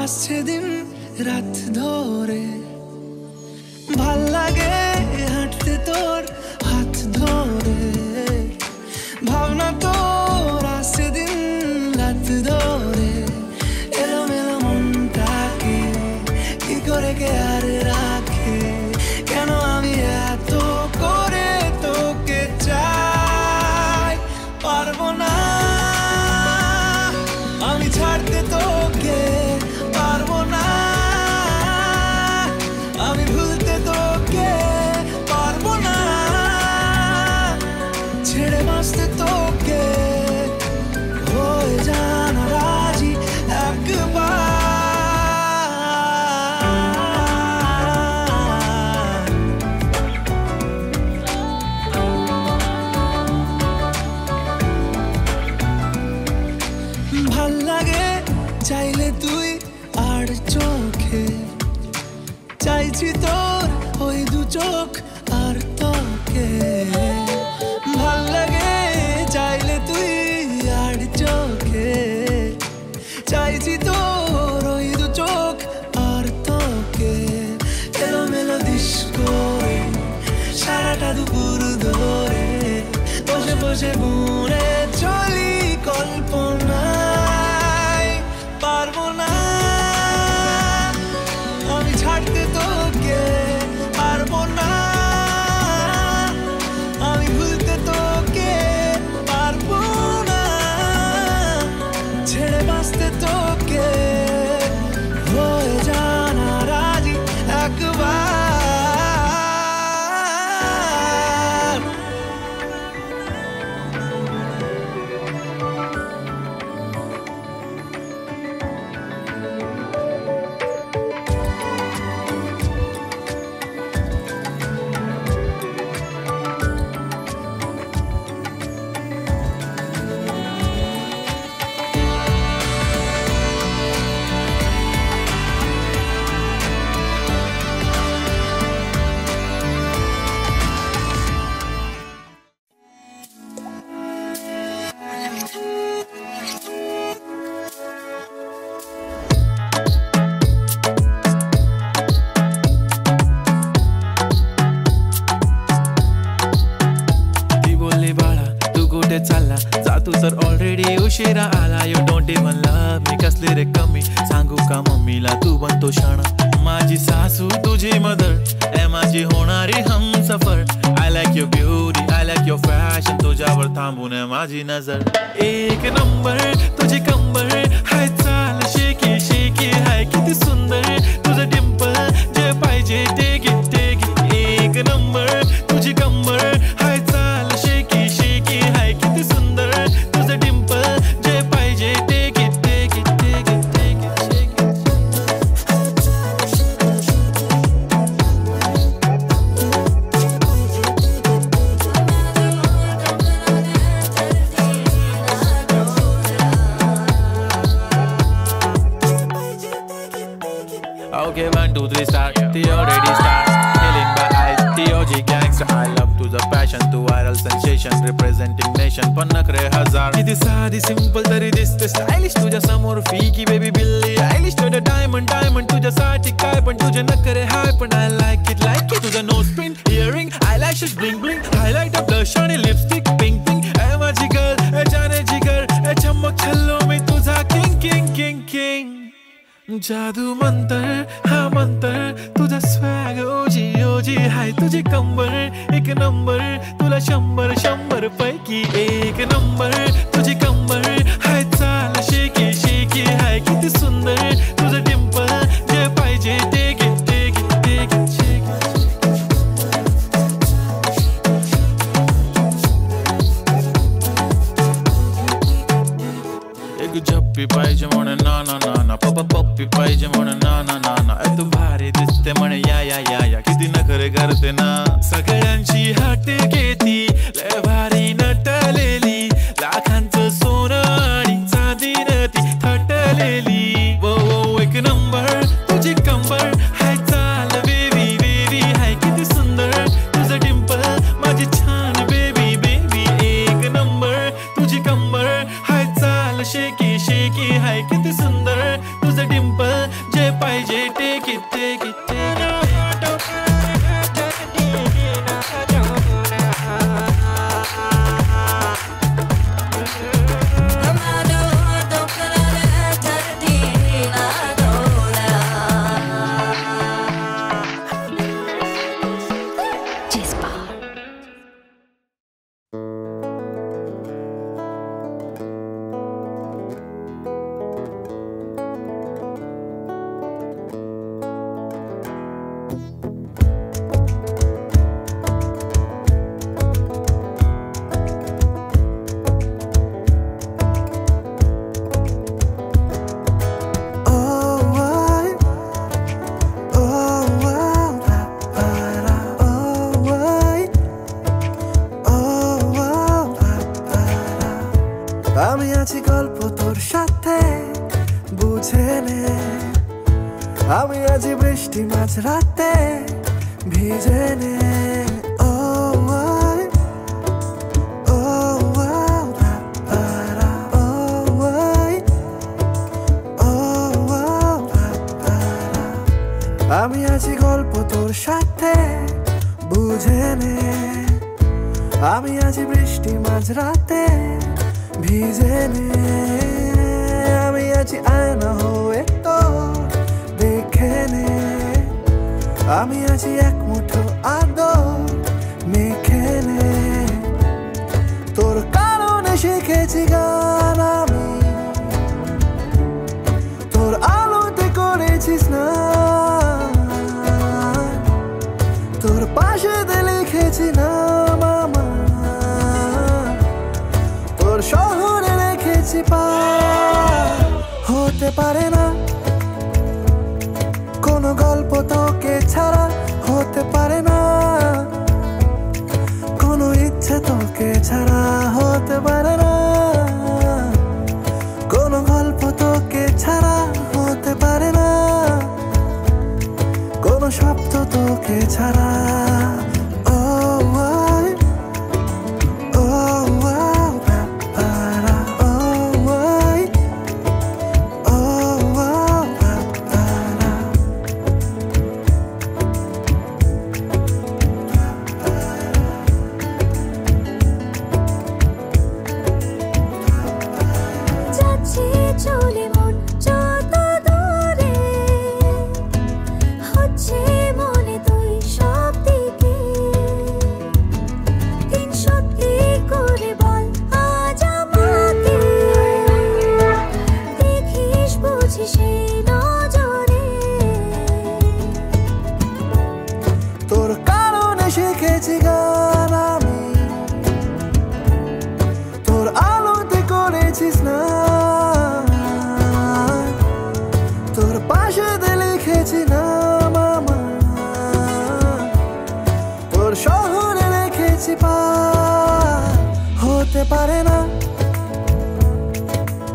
আসছে দিন রাত ধরে ভাল লাগে হাঁটতে তোর হাত ধরে ভাবনা তোর আসছে দিন রাত ধরে এলোমেলো মনটাকে কি করে কে আর রাখে কেন আমি এত করে তোকে চাই পারবো না আমি ছাড়তে তোকে পারবো না আমি ভুলতে তোকে পারবো না ছেড়ে বাঁচতে তোকে হয়ে জানা রাজি একবার ভাল লাগে চাইলে তুই আর চোখে চাইছি তোর ওই দু চোখ আর তোকে ভাল লাগে চাইলে তুই আর চোখে চাইছি তোর ওই দু চোখ আর তোকে এলোমেলো দিস করে সারাটা দুপুর ধরে বসে বসে বুনে চলি কল্পনায় পারবো না আমি ছাড়তে তোকে পারবো না আমি ভুলতে তোকে পারবো না ছেড়ে বাঁচতে তোকে হয়ে জানা রাজি একবার उशिरा आला you don't even love me कसली रे कमी सांगू का मम्मीला तू बनतो शाण माझी सासू तुझी मदर ए माझी होणारी Humsafar I like your beauty I like your fashion तुझ्यावर थांबून माझी नजर एक नंबर तुझी कंबर हाय चाल शेकी शेकी हाय किती सुंदर तुझं डिंपल जे पाहिजे टेक इट एक नंबर तुझी कंबर हाय चाल शेकी शेकी हाय किती सुंदर तुझं डिंपल जे पाहिजे take it take it take it take it shake it Okay, 1, 2, 3 start. The already start. Killing by eyes. TOG gangster. I love to the passion, to viral sensation, representing nation. पन्नकरे हजार. किती साधी simple तरी दिसते stylish तुझ्या समोर फीकी baby बिल्ली. Stylish to the diamond तुझ्यासाठी काय पण तुझे नखरे हाय पण I like it तुझं nose print, earring, eyelashes bling bling, highlight of blush आणि lipstick pink pink. ए माझी girl, ए जाने जिगर, ए चमक छल्लो मी तुझा king king king king. जादू मंतर हा मंतर तुझा स्वॅग ओजी ओजी हाय तुझी कंबर एक नंबर तुला 100 पैकी एक नंबर तुझी कंबर हाय चाल शेकी शेकी हाय किती सुंदर तुझं डिंपल जे पाहिजे take it take it take it shake एक झप्पी पाहिजे म्हणून ना ना ना ना पप्पी पाहिजे म्हणून ना ना ना ना तू भारी दिसते म्हणे या या या या किती नखरे करते ना सगळ्यांची हाट घेती लय भारी नटलेली लाखांचं सोनं आणि चांदीनं ती थटलेली वो एक नंबर तुझी कंबर हाय चाल बेबी बेबी हाय किती सुंदर तुझं डिंपल माझी छान बेबी बेबी एक नंबर तुझी कंबर हाय चाल शेकी शेकी हाय किती सुंदर तुझं डिंपल যে পাই যে টেকে টেকে আমি আছি গল্প তোর সাথে বুঝে নে আমি আছি বৃষ্টি মাঝ রাতে ভিজে নে আমি আছি গল্প তোর সাথে বুঝে নে আমি আছি বৃষ্টি মাঝ রাতে ভিজে নে আমি আছি আয়না হয়ে তো দেখে নে আমি আছি এক মুঠো আদর মেখে নে তোর কারণে শিখেছি গান আমি তোর আলোতে করেছি স্নান তোর পাশে লিখেছি নাম আমার তোর শহরে রেখেছি পার হতে পারে না কোনো গল্প তোকে ছাড়া হতে পারে না কোনো ইচ্ছে তোকে ছাড়া হতে পারে না কোনো গল্প তোকে ছাড়া হতে পারে না কোনো শব্দ তোকে ছাড়া তোর কারণে শিখেছি গান আমি তোর আলোতে করেছি স্নান তোর পাশে লিখেছি নাম আমার তোর শহরে রেখেছি পার হতে পারে না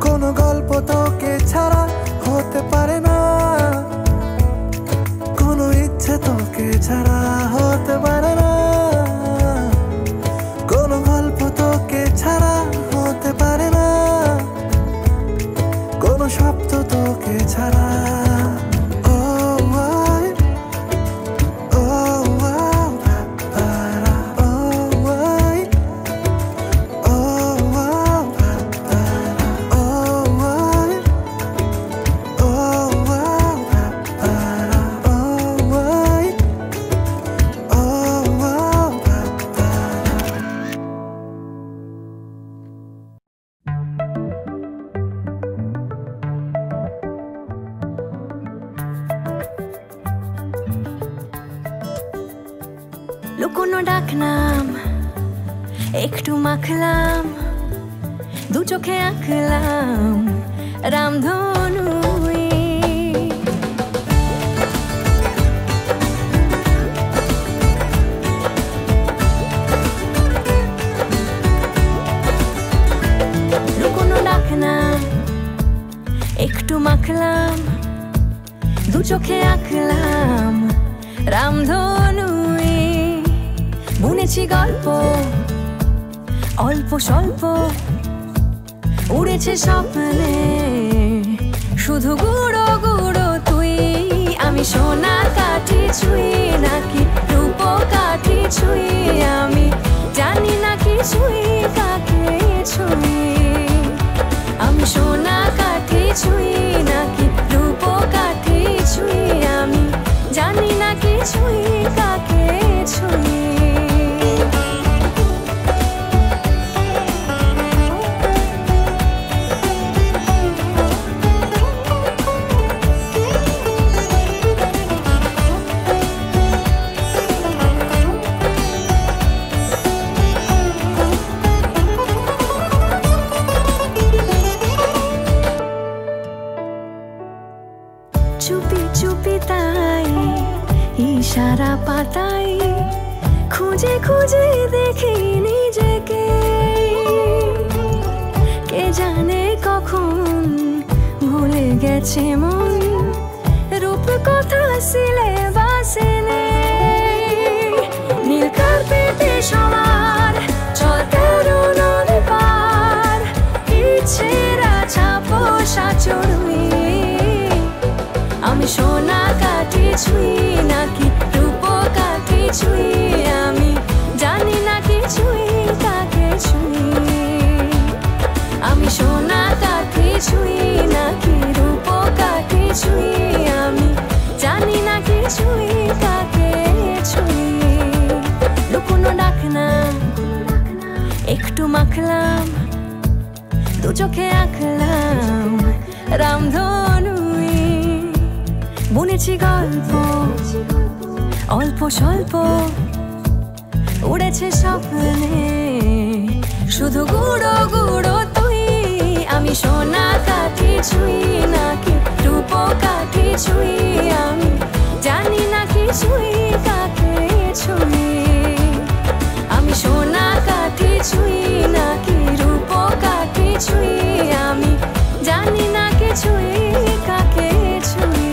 কোনো গল্প তোকে ছাড়া হতে পারে না কোনো ইচ্ছে তোকে ছাড়া হতে পারে না কোনো গল্প তোকে ছাড়া হতে পারে না কোনো শব্দ তোকে ছাড়া লুকোনো ডাকনাম একটু মাখলাম দু চোখে আঁকলাম রামধনু লুকোনো ডাকনাম একটু মাখলাম দু চোখে আঁকলাম রামধনু বুনেছি গল্প অল্প স্বল্প উড়েছে স্বপ্নে শুধু গুঁড়ো গুঁড়ো ছুঁই আমি জানি না কিছুই কাকে ছুঁই আমি সোনা কাঠি ছুঁই নাকি রূপ কাঠি ছুঁই আমি জানি না কিছুই কাকে ছুঁই চুপি চুপি তাই ইশারা পাতাই খুঁজে খুঁজে দেখি নিজেকে কে জানে কখন ভুলে গেছে মন রূপ কথা সিলেবাসে নেই নীল কার্পেটে সবার চল তেরো নদী পার ইচ্ছেরা ছাপোষা চড়ুই আমি সোনা কাঠি ছুঁই নাকি রূপ কাঠি ছুঁই আমি জানি না কিছুই কাকে ছুঁই আমি সোনা কাঠি ছুঁই নাকি রূপ কাঠি ছুঁই আমি জানি না কিছুই কাকে ছুঁই লুকোনো ডাক না একটু মাখলাম দু চোখে আঁকলাম রামধনু বুনেছি গল্প অল্প স্বল্প উড়েছে স্বপ্নে শুধু গুঁড়ো গুঁড়ো তুই আমি সোনা কাঠি ছুঁই নাকি রূপ কাঠি ছুঁই আমি জানি না কিছুই কাকে ছুঁই আমি সোনা কাঠি ছুঁই নাকি রূপ কাঠি ছুঁই আমি জানি না কিছুই কাকে ছুঁই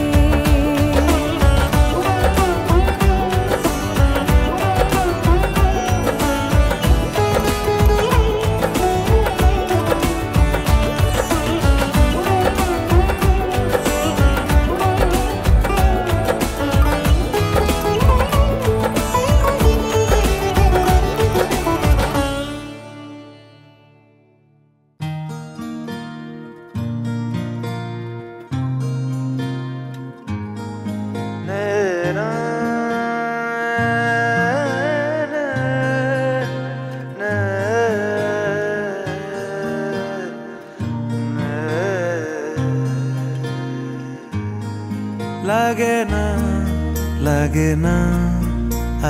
লাগে না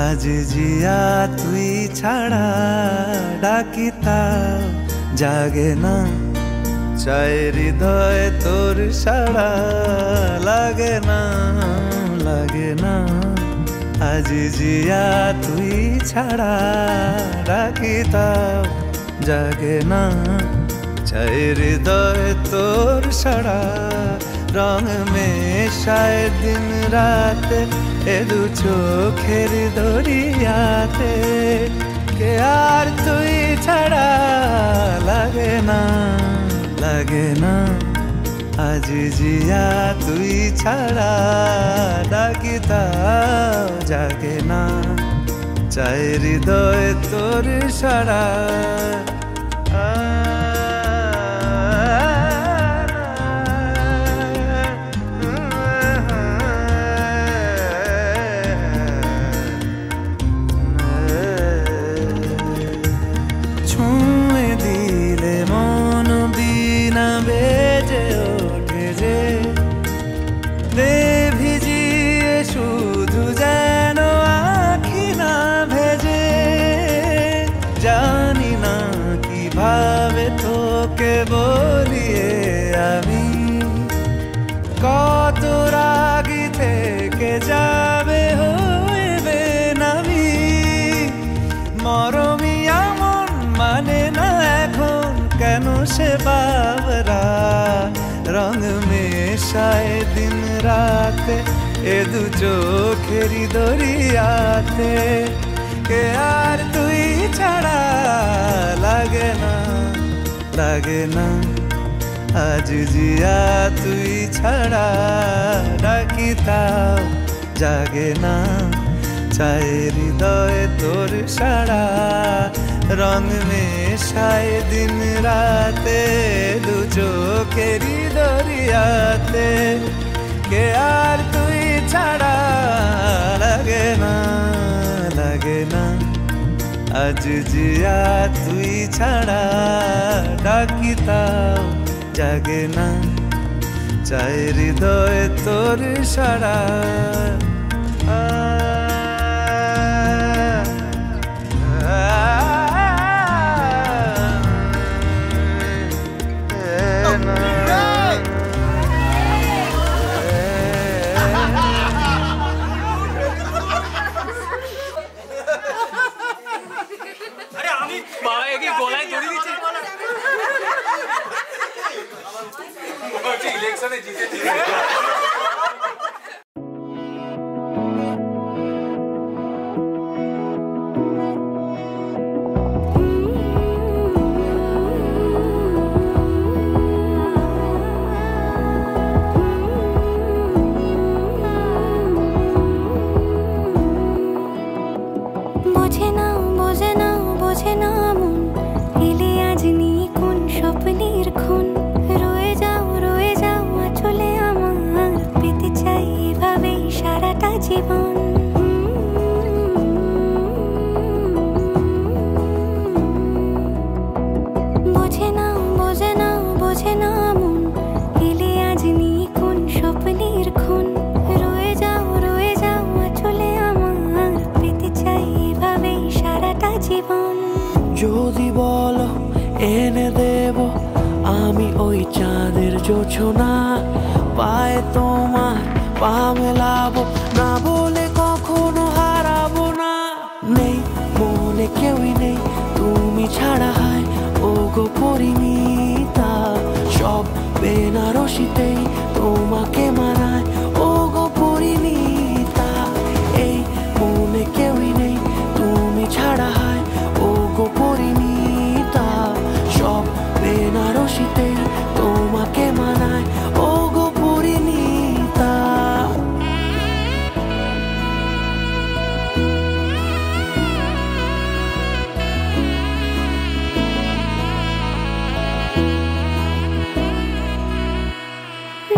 আজ জিয়া তুই ছাড়া ডাকিতা জাগে না চাই হৃদয় তোর সাড়া লাগে না আজ জিয়া তুই ছাড়া ডাকিতা জাগে না চাই হৃদয় তোর সাড়া রং মেশায় দিন রাত এ দু চোখের দরিয়াতে কে আর তুই ছাড়া লাগে না আজ জিয়া তুই ছাড়া ডাকিতাও জাগে না চাই হৃদয় তোর সাড়া বলিয়ে আমি কত রাগি থেকে যাবে হইবে নামি মরমি এমন মানে না এখন কেন সে বাবরা রং মেশায় দিন রাতে এ দু চোখেরি দরিয়াতে কে আর তুই ছাড়া লাগে না আজ জিয়া তুই ছাড়া ডাকিতাও জাগে না চাই হৃদয়ে তোর সারা রং মেশায় দিন রাতে দু চোখেরই দরিয়াতে কে আর তুই ছাড়া লাগে না লাগে না আজ জিয়া তুই ছাড়া ডাকি তাও জাগে না চাই হৃদয়ে তোর সারা ইলেকশনে জিতেছি বোঝে না বোঝে না বোঝে না মন এলে আজ নিয়ে কোন স্বপ্নের খুন রয়ে যাও চলে আমার পেতে চাই এভাবেই সারাটা জীবন বোঝে না বোঝে না বোঝে না মন এলে আজ নিয়ে কোন স্বপ্নের খুন রয়ে যাও চলে আমার পেতে চাই এভাবেই সারাটা জীবন যদি বলো এনে দেব আমি ওই চাঁদের জোছনা পায়ে তোমার পা মেলাবো না বলে কখনো হারাবো না নেই মনে কেউই নেই তুমি ছাড়া হয় ও গো পরিণীতা সব বেনারসিতেই তোমাকে মানায় ও গো পরিণীতা এই মনে কেউই নেই তুমি ছাড়া হয় ও গো পরিণীতা সব বেনারসিতেই তোমাকে মানায় ও গো পরিণীতা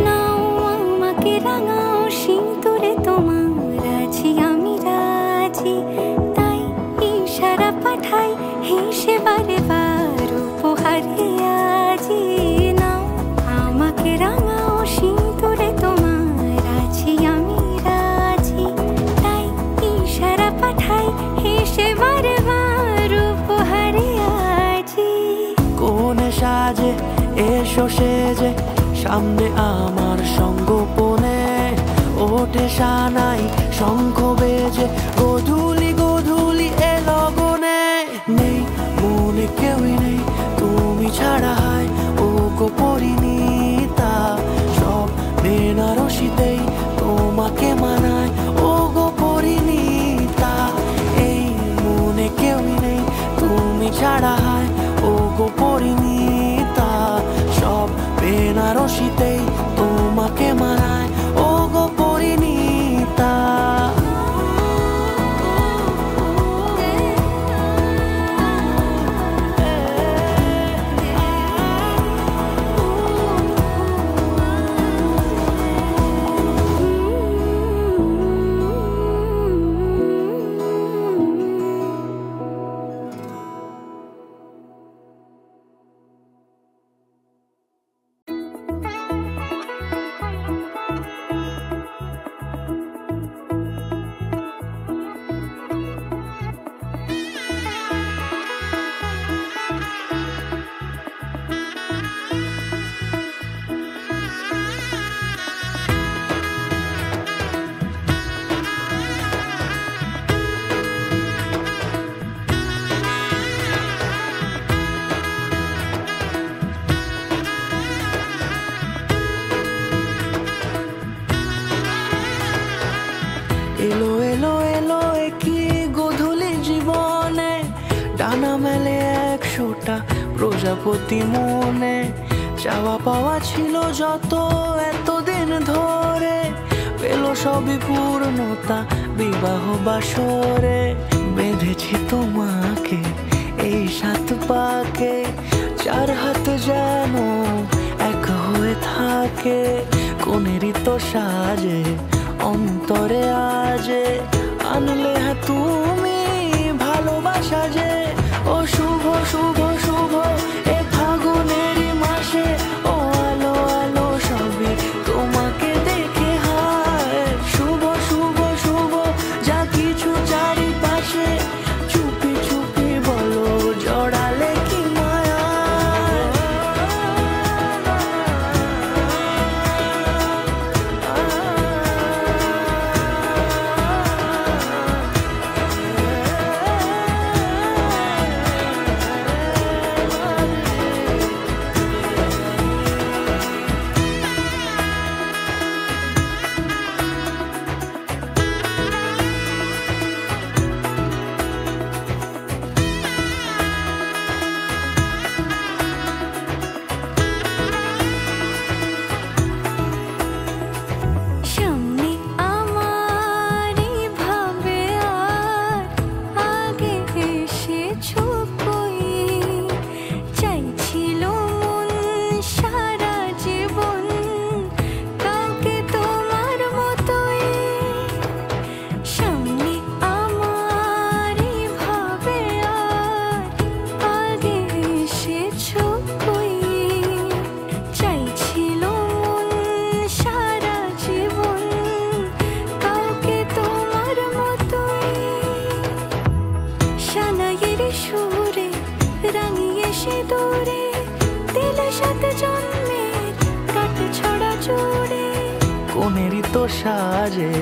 নাও আমাকে রাঙাও সিঁদুরে তোমার আছি আমি রাজি তাই ইশারা পাঠাই হেসে বারে বার উপহারে আজি নাও আমাকে রাঙাও সিঁদুরে তোমার আছি আমি রাজি তাই ইশারা পাঠাই হেসে বারে বার উপহারে আজি কোনে সাজে এসো সেজে সামনে আমার সঙ্গোপনে ওঠে সানাই শঙ্খ বেজে গধূলি গধূলি এ লগনে নেই মনে কেউই নেই তুমি ছাড়া হয় ও গো পরিণীতা সব বেনারসিতেই তোমাকে মানায় ও গো পরিণীতা এই মনে কেউই নেই তুমি ছাড়া হয় ও গো পরিণীতা সব বেনারসিতেই তোমাকে মানায় ও গো পরিণীতা এলো এলো এলো কি গোধূলি জীবনে ডানা মেলে 100টা প্রজাপতি মনে চাওয়া পাওয়া ছিল যত এতদিন ধরে পেল সবই পূর্ণতা বিবাহ বাসরে বেঁধেছি তোমাকে এই সাত পাকে, চার হাত যেন এক হয়ে থাকে। কোনেরই তো সাজে অন্তরে আজে আনলে তুমি ভালোবাসা যে। ও শুভ শুভ শুভ এ ফাগুনেরই মাসে, ও আলো আলো সবই তোমাকে দেখে হায়। শুভ শুভ শুভ যা কিছু চারিপাশে, চুপি চুপি বলো জড়ালে কি মায়া। কোনেরই তো সাজে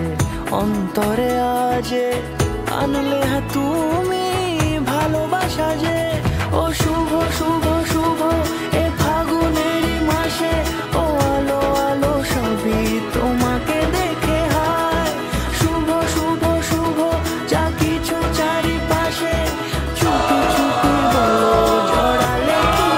অন্তরে আজে আনলে তুমি ভালোবাসা যে। ও শুভ শুভ শুভ এ ফাগুনেরই মাসে, ও আলো আলো সবই তোমাকে দেখে হায়। শুভ শুভ শুভ যা কিছু চারিপাশে, চুপি চুপি বলো জড়ালে কি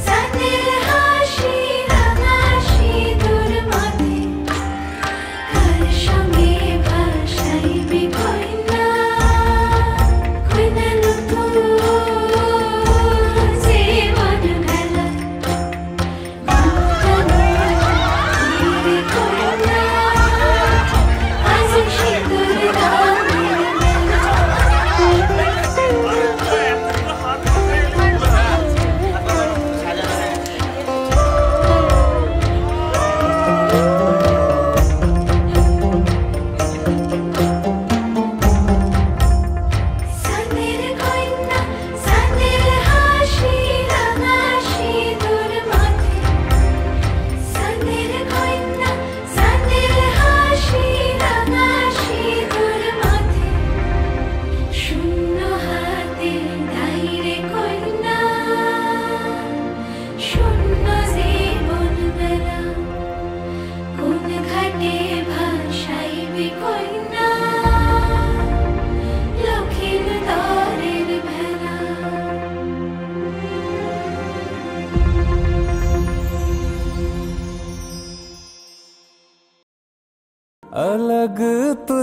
Sun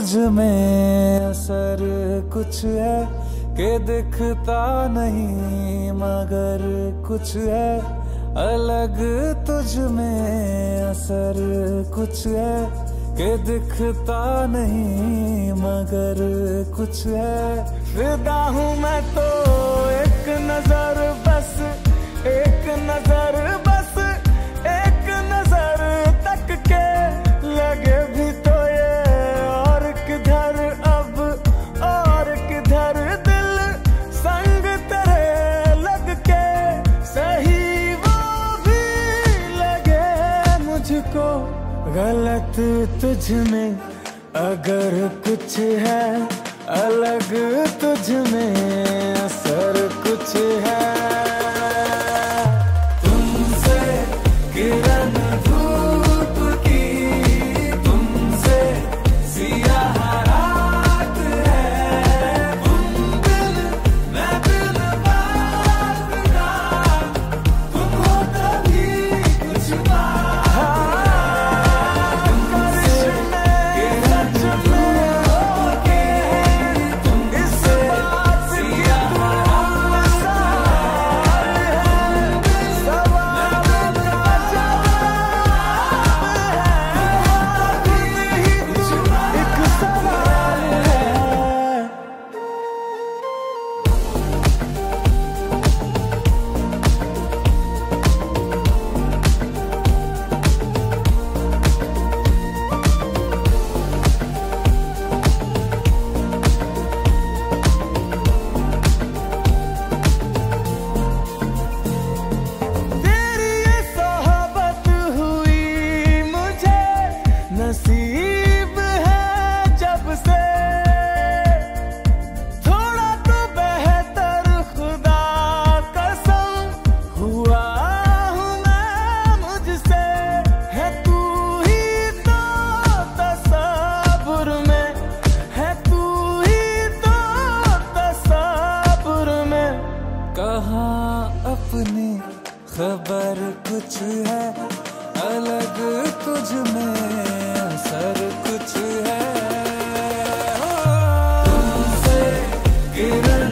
तुझ में असर कुछ है कि दिखता नहीं मगर कुछ है अलग तुझ में असर कुछ है कि दिखता नहीं मगर कुछ है। फिदा हूँ मैं तो एक नजर बस एक नजर बस एक नजर तक के लगे भी तो ये और किधर अब और किधर दिल संग तेरे लग के सही वो भी लगे मुझको गलत तुझ में अगर कुछ है अलग तुझ में असर कुछ है। तुमसे किरण धूप की तुमसे सियाह रात है तुम दिल मैं दिल बात का तुम हो तभी कुछ बात। नसीब है जब से थोड़ा तो बेहतर खुदा कसम हुआ हूँ मैं मुझसे है तू ही तो तसव्वुर में है तू ही तो तसव्वुर में। कहाँ अपनी खबर कुछ है अलग तुझ में असर कुछ है। तुमसे किरण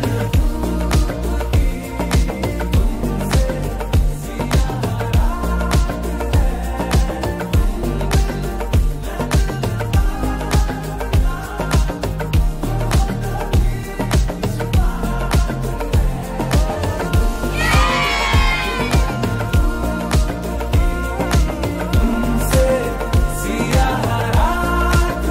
तुमसे सियाह रात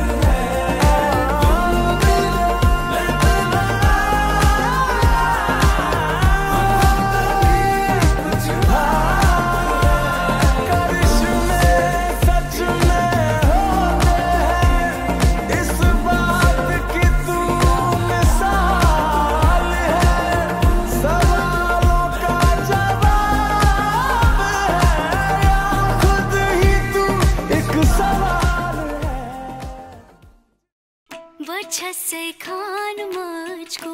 बच्चे खान मुझको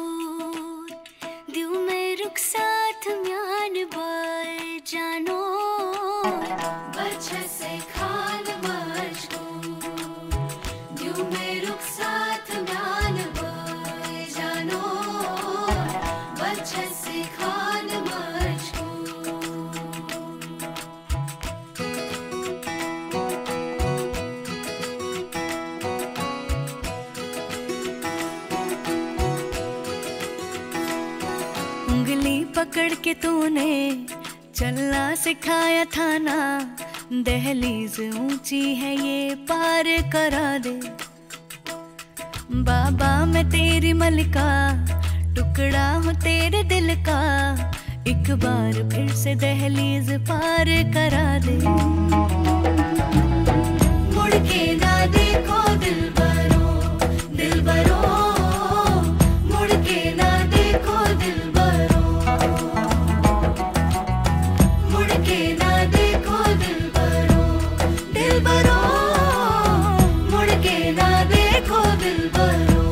दिल में रुक साथ म्यान बार जानो बच्चे खान मुझको दिल में रुक साथ म्यान बार जानो बच्चे खान मुझको। उंगली पकड़ के तूने चलना सिखाया था ना दहलीज ऊंची है ये पार करा दे। बाबा मैं तेरी मलिका टुकड़ा हूँ तेरे दिल का एक बार फिर से दहलीज पार करा दे। मुड़ के ना देखो दिलबरो दिलबरो मुड़ के ना देखो दिलबरो मुड़ के ना देखो दिलबरो दिलबरो मुड़ के ना देखो दिलबरो।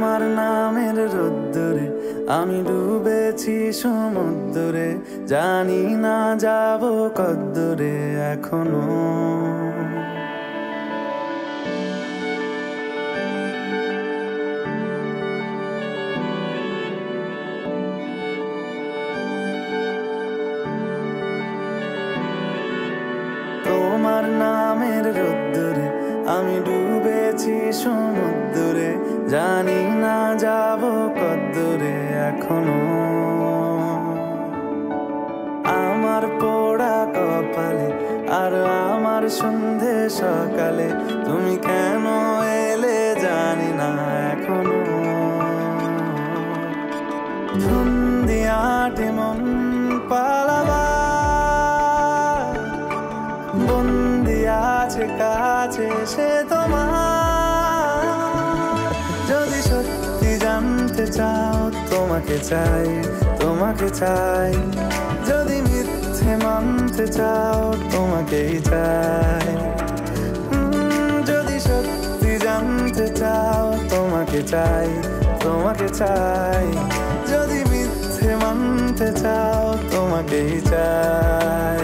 তোমার নামের রোদ্দুরে আমি ডুবেছি সমুদ্রে, জানি না যাব কদ্দুরে এখনো। তোমার নামের রোদ্দুরে আমি ডুবেছি সমুদ্রে, জানি না যাব কদ্দুরে এখনো। আমার পোড়া কপালে আর আমার সন্ধে সকালে তুমি কেন এলে জানি না এখনো। ধুন্দিয়াটে মন পালাবা বন্দি আছে কাছে সে তোমার। যদি সত্যি জানতে চাও তোমাকে চাই, তোমাকে চাই। যদি মিথ্যে মানতে চাও তোমাকেই চাই। যদি সত্যি জানতে চাও তোমাকে চাই, তোমাকে চাই। যদি মিথ্যে মানতে চাও তোমাকেই চাই।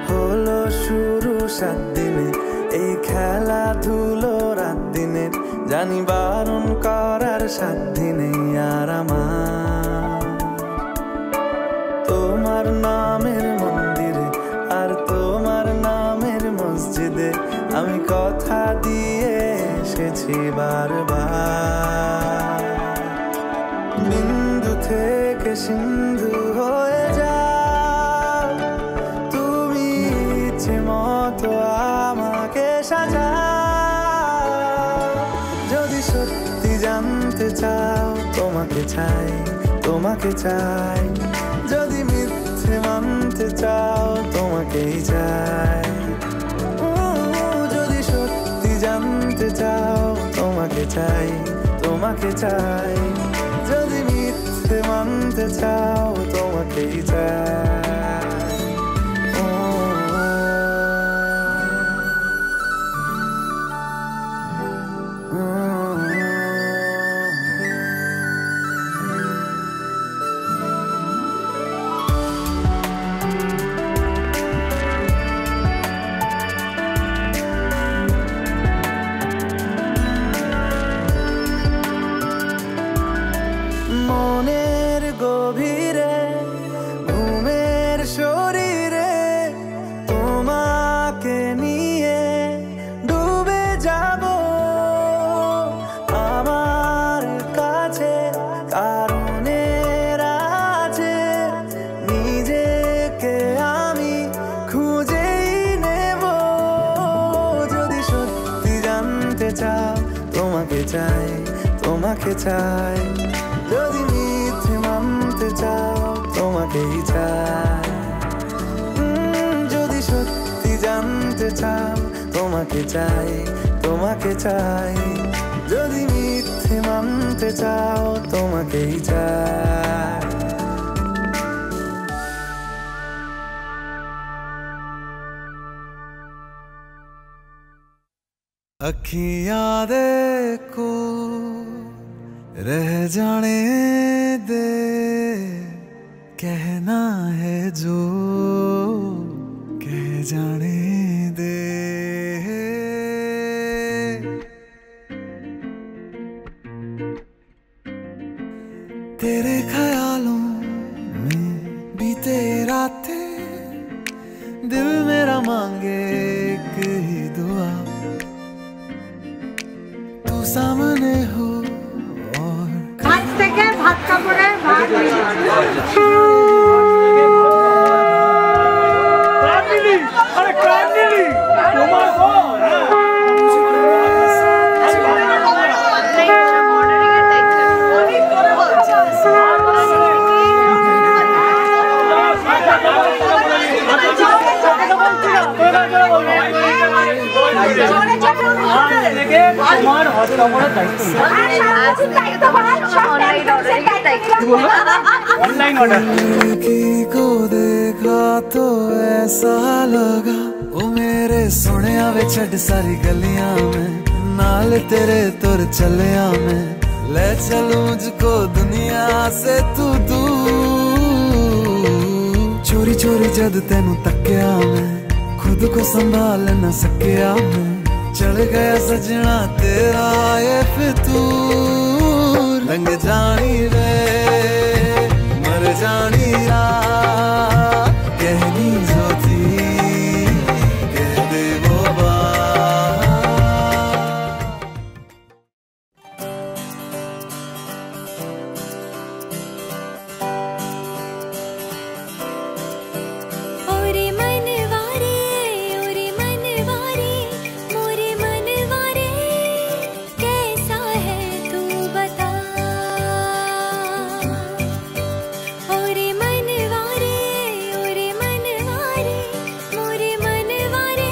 হলো শুরু 7 দিনে এই খেলাধুলো রাত দিনের, জানি বারণ করার সাধ্য নেই আর আমার। তোমার নামের মন্দিরে আর তোমার নামের মসজিদে আমি কথা দিয়ে এসেছি বারবার। বিন্দু থেকে সিন্ধু হয়ে যাও তুমি, ইচ্ছে মতো আমাকে সাজাও। যদি সত্যি জানতে চাও তোমাকে চাই, তোমাকে চাই। যদি মিথ্যে মানতে চাও তোমাকেই চাই। যদি সত্যি জানতে চাও তোমাকে চাই, তোমাকে চাই। যদি মিথ্যে মানতে চাও তোমাকেই চাই। মনের গভীরে ঘুমের শরীরে তোমাকে নিয়ে ডুবে যাব। আমার কাছে কারণের আছে, নিজেকে আমি খুঁজেই নেব। যদি সত্যি জানতে চাও তোমাকে চাই, তোমাকে চাই। যদি মিথ্যে মানতে চাও তোমাকেই চাই। যদি সত্যি জানতে চাও তোমাকে চাই, তোমাকে চাই। যদি মিথ্যে মানতে চাও তোমাকেই চাই। अखियां देखो रह जाने दे, कहना है जो कह जाने दे। तेरे ख्यालों में बीते रातें, दिल मेरा मांगे एक ही दुआ, तू सामने हो। आज থেকে ভাত কাপড়ের ভাত ऑनलाइन ऑर्डर को देखा तो ऐसा लगा वो मेरे सोने वे छड़ सारी गलियां में नाल तेरे तुर चलिया मैं ले चलूं मुझको दुनिया से तू दूर चोरी चोरी जद तेनू तकिया मैं खुद को संभाल न सकिया मैं चढ़ गया सजना तेरा ये फितूर रंग जानी रे मर जानी रात कहनी जो थी कह दे वो बात ओरे मनवारे मोरे मनवारे कैसा है तू बता ओरे मनवारे मोरे मनवारे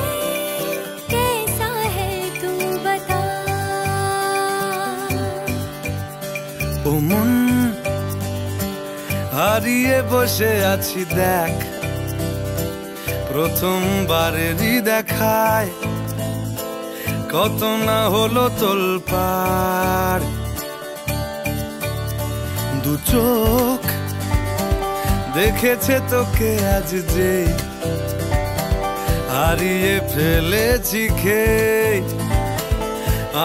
कैसा है तू बता ও মন হারিয়ে বসে আছি দেখ প্রথমবারেরই দেখায় কত না হলো তোলপাড় দু চোখ দেখেছে তোকে আজ যে হারিয়ে ফেলেছি খেয়ে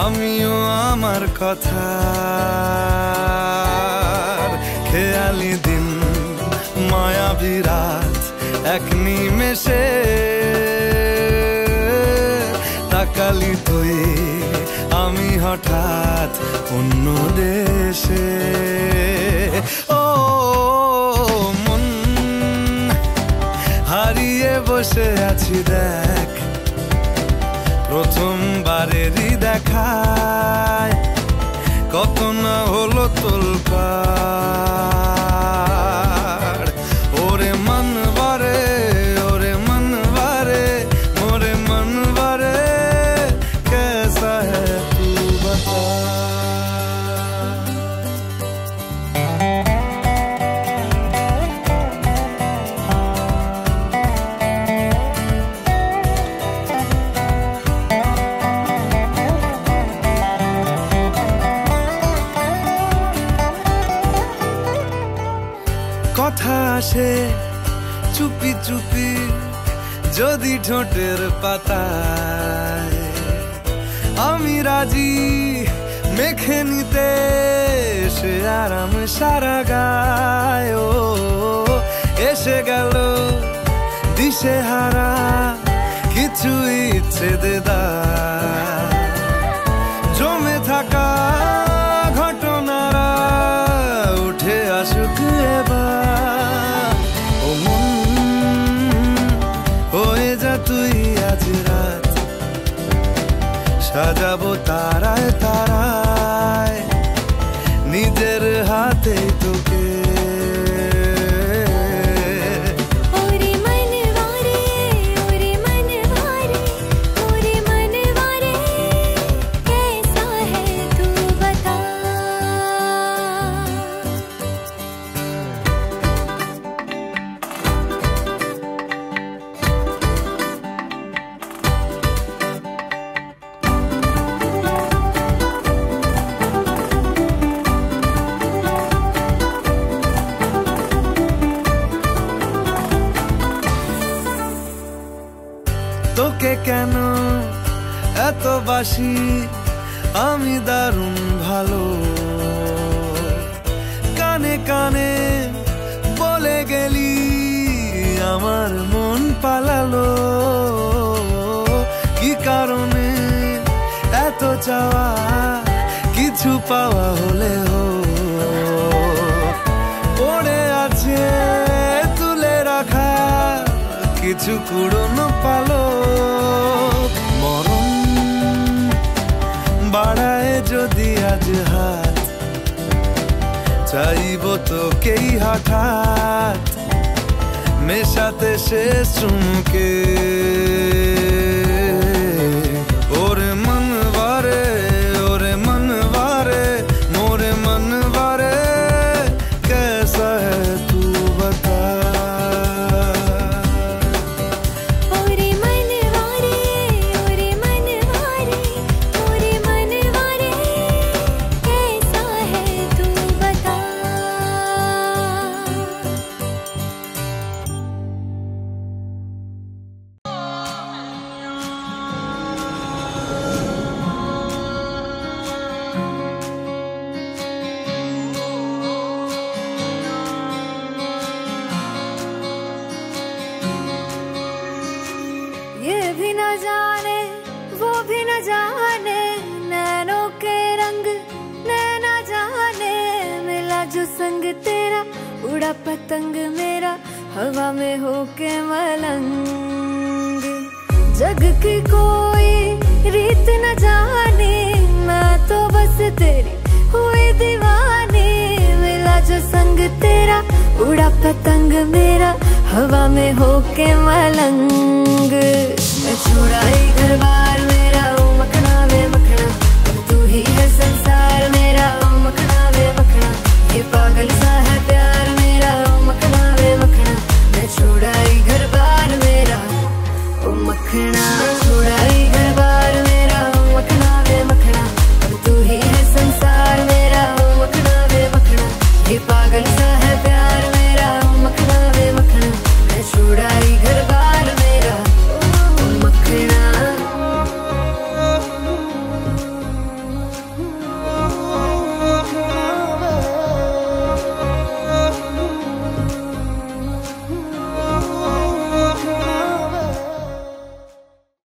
আমিও আমার কথা খেয়ালি দিন মায়াবী রাত এক নিমেষে তাকালি তুই আমি হঠাৎ অন্য দেশে ও মন হারিয়ে বসে আছি দেখ প্রথমবারেরই দেখায় কত না হলো তোলপাড় ওরে মনবারে মোরে মনবারে कैसा है तू बता কথা আসে চুপি চুপি যদি ঠোঁটের পাতায় আমি রাজি মেখে নিতে সে আরাম সারা গায় ও এসে গেল দিশে হারা কিছু ইচ্ছে দেদার জমে থাকা ঘটনারা উঠে আসুক এবার ও মন হয়ে যা তুই আজ রাত সাজাবো তারায় তারায় নিজের হাতে তোকে ओरे मनवारे मोरे मनवारे कैसा है तू बता তোকে কেন এত বাসি আমি দারুণ ভালো কানে কানে বলে গেলি আমার মন পালালো কি কারণে এত চাওয়া কিছু পাওয়া হলেও পড়ে আছে তুলে রাখা কিছু কুড়নো পালো মরণ বাড়ায় যদি আজ হাত চাইব তোকেই হঠাৎ মেশাতে শেষ চুমকে ওরে মনবা जाने वो भी न जाने, नैनों के रंग नैना जाने, मिला जो संग तेरा उड़ा पतंग मेरा हवा में होके मलंग। जग की कोई रीत न जाने, मैं तो बस तेरी हुई दीवानी, मिला जो संग तेरा उड़ा पतंग मेरा हवा में होके मलंग। मैं छुड़ाई घर बार मेरा ओ मखना वे मखना, तू ही है संसार मेरा ओ मखना वे मखना, ये पागल सा है प्यार मेरा ओ मखना वे मखना। मैं छुड़ाई घर बार मेरा ओ मखना, छुड़ाई घर बार मेरा ओ मखना वे मखना, तू ही है संसार मेरा ओ मखना वे मखना, ये पागल सा है प्यार मेरा ओ मखना वे मखना। मैं छुड़ाई घर बार